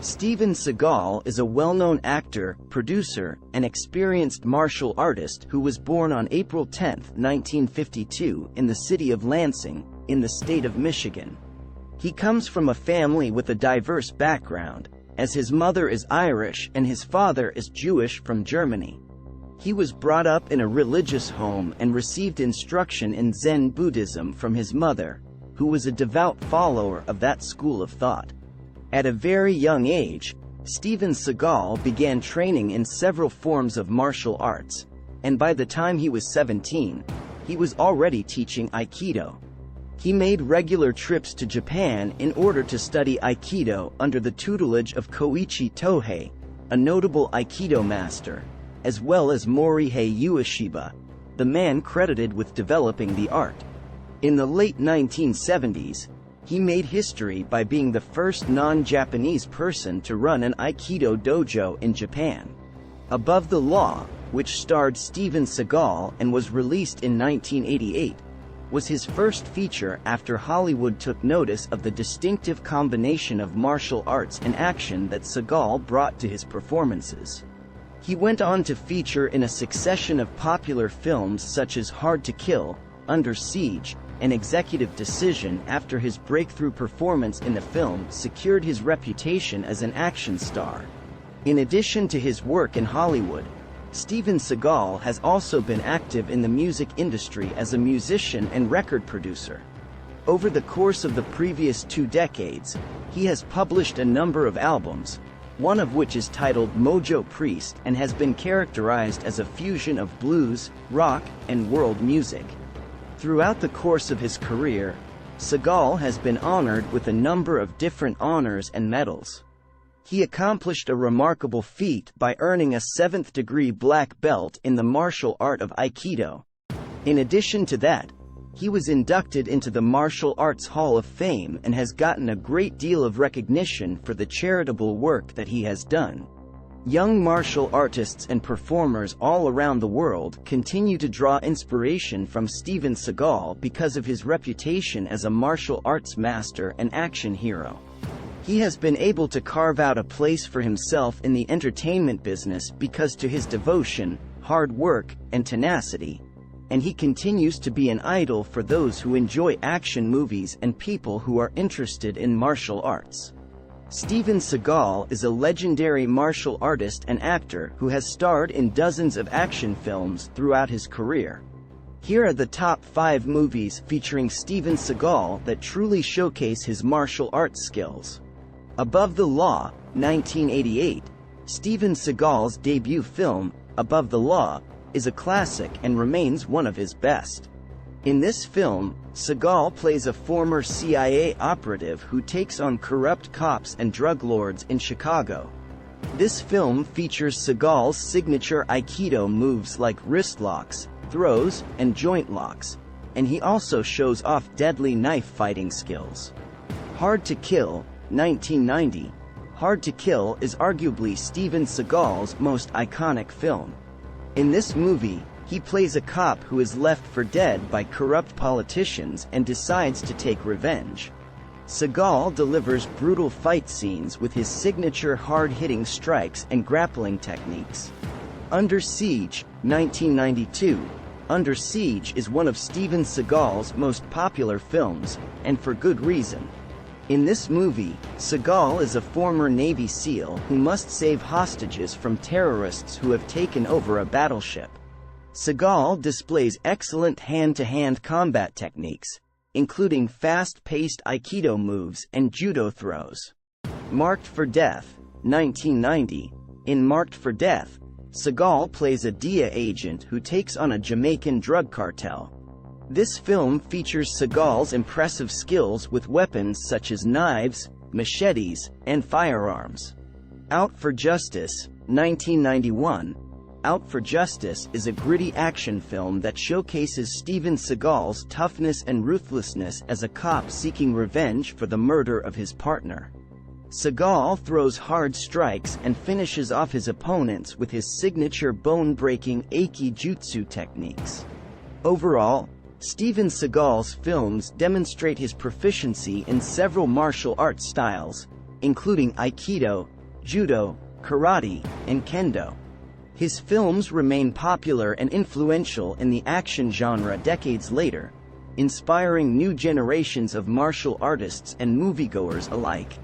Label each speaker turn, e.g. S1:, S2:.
S1: Steven Seagal is a well-known actor, producer, and experienced martial artist who was born on April 10, 1952, in the city of Lansing, in the state of Michigan. He comes from a family with a diverse background, as his mother is Irish and his father is Jewish from Germany. He was brought up in a religious home and received instruction in Zen Buddhism from his mother, who was a devout follower of that school of thought. At a very young age, Steven Seagal began training in several forms of martial arts, and by the time he was 17, he was already teaching Aikido. He made regular trips to Japan in order to study Aikido under the tutelage of Koichi Tohei, a notable Aikido master, as well as Morihei Ueshiba, the man credited with developing the art. In the late 1970s, he made history by being the first non-Japanese person to run an Aikido dojo in Japan. Above the Law, which starred Steven Seagal and was released in 1988, was his first feature after Hollywood took notice of the distinctive combination of martial arts and action that Seagal brought to his performances. He went on to feature in a succession of popular films such as Hard to Kill, Under Siege, and Executive Decision after his breakthrough performance in the film secured his reputation as an action star. In addition to his work in Hollywood, Steven Seagal has also been active in the music industry as a musician and record producer. Over the course of the previous 2 decades, he has published a number of albums, one of which is titled Mojo Priest and has been characterized as a fusion of blues, rock, and world music. Throughout the course of his career, Seagal has been honored with a number of different honors and medals. He accomplished a remarkable feat by earning a 7th-degree black belt in the martial art of Aikido. In addition to that, he was inducted into the Martial Arts Hall of Fame and has gotten a great deal of recognition for the charitable work that he has done. Young martial artists and performers all around the world continue to draw inspiration from Steven Seagal because of his reputation as a martial arts master and action hero. He has been able to carve out a place for himself in the entertainment business because to his devotion, hard work, and tenacity, and he continues to be an idol for those who enjoy action movies and people who are interested in martial arts. Steven Seagal is a legendary martial artist and actor who has starred in dozens of action films throughout his career. Here are the top 5 movies featuring Steven Seagal that truly showcase his martial arts skills. Above the Law, 1988. Steven Seagal's debut film, Above the Law, is a classic and remains one of his best. In this film, Seagal plays a former CIA operative who takes on corrupt cops and drug lords in Chicago. This film features Seagal's signature Aikido moves like wrist locks, throws, and joint locks, and he also shows off deadly knife fighting skills. Hard to Kill, 1990. Hard to Kill is arguably Steven Seagal's most iconic film. In this movie, he plays a cop who is left for dead by corrupt politicians and decides to take revenge. Seagal delivers brutal fight scenes with his signature hard-hitting strikes and grappling techniques. Under Siege, 1992. Under Siege is one of Steven Seagal's most popular films, and for good reason. In this movie, Seagal is a former Navy SEAL who must save hostages from terrorists who have taken over a battleship. Seagal displays excellent hand-to-hand combat techniques, including fast-paced Aikido moves and judo throws. Marked for Death, 1990. In Marked for Death, Seagal plays a DEA agent who takes on a Jamaican drug cartel. This film features Seagal's impressive skills with weapons such as knives, machetes, and firearms. Out for Justice, 1991. Out for Justice is a gritty action film that showcases Steven Seagal's toughness and ruthlessness as a cop seeking revenge for the murder of his partner. Seagal throws hard strikes and finishes off his opponents with his signature bone-breaking Aiki-jutsu techniques. Overall, Steven Seagal's films demonstrate his proficiency in several martial arts styles, including Aikido, judo, karate, and kendo. His films remain popular and influential in the action genre decades later, inspiring new generations of martial artists and moviegoers alike.